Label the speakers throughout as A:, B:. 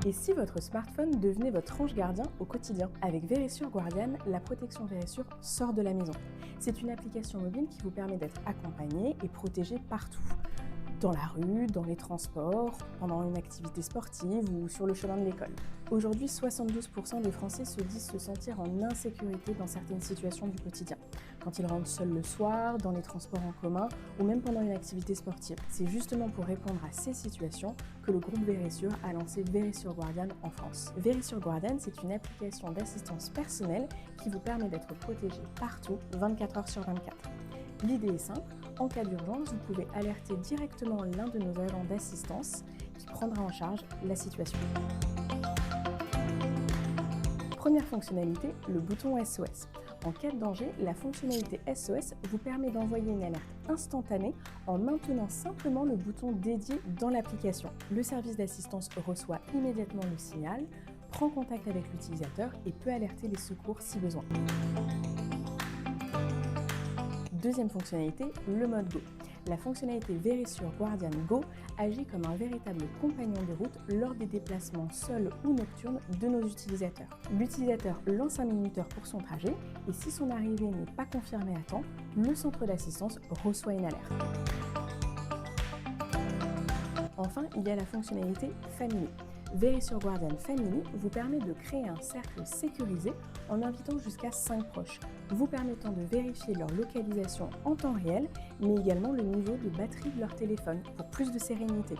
A: Et si votre smartphone devenait votre ange gardien au quotidien? Avec Verisure Guardian, la protection Verisure sort de la maison. C'est une application mobile qui vous permet d'être accompagné et protégé partout. Dans la rue, dans les transports, pendant une activité sportive ou sur le chemin de l'école. Aujourd'hui, 72% des Français se disent se sentir en insécurité dans certaines situations du quotidien. Quand ils rentrent seuls le soir, dans les transports en commun ou même pendant une activité sportive. C'est justement pour répondre à ces situations que le groupe Verisure a lancé Verisure Guardian en France. Verisure Guardian, c'est une application d'assistance personnelle qui vous permet d'être protégé partout, 24 heures sur 24. L'idée est simple, en cas d'urgence, vous pouvez alerter directement l'un de nos agents d'assistance qui prendra en charge la situation. Première fonctionnalité, le bouton SOS. En cas de danger, la fonctionnalité SOS vous permet d'envoyer une alerte instantanée en maintenant simplement le bouton dédié dans l'application. Le service d'assistance reçoit immédiatement le signal, prend contact avec l'utilisateur et peut alerter les secours si besoin. Deuxième fonctionnalité, le mode Go. La fonctionnalité Verisure Guardian Go agit comme un véritable compagnon de route lors des déplacements seuls ou nocturnes de nos utilisateurs. L'utilisateur lance un minuteur pour son trajet et si son arrivée n'est pas confirmée à temps, le centre d'assistance reçoit une alerte. Enfin, il y a la fonctionnalité Family. Verisure Guardian Family vous permet de créer un cercle sécurisé en invitant jusqu'à 5 proches, vous permettant de vérifier leur localisation en temps réel, mais également le niveau de batterie de leur téléphone pour plus de sérénité.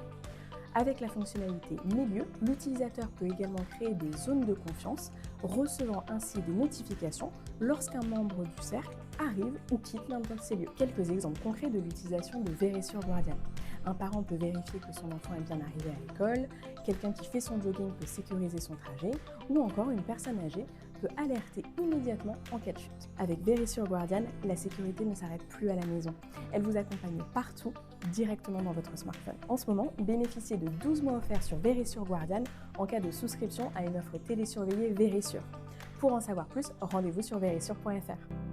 A: Avec la fonctionnalité Milieu, l'utilisateur peut également créer des zones de confiance, recevant ainsi des notifications lorsqu'un membre du cercle arrive ou quitte l'un de ces lieux. Quelques exemples concrets de l'utilisation de Verisure Guardian. Un parent peut vérifier que son enfant est bien arrivé à l'école, quelqu'un qui fait son jogging peut sécuriser son trajet, ou encore une personne âgée peut alerter immédiatement en cas de chute. Avec Verisure Guardian, la sécurité ne s'arrête plus à la maison. Elle vous accompagne partout, directement dans votre smartphone. En ce moment, bénéficiez de 12 mois offerts sur Verisure Guardian en cas de souscription à une offre télésurveillée Verisure. Pour en savoir plus, rendez-vous sur verisure.fr.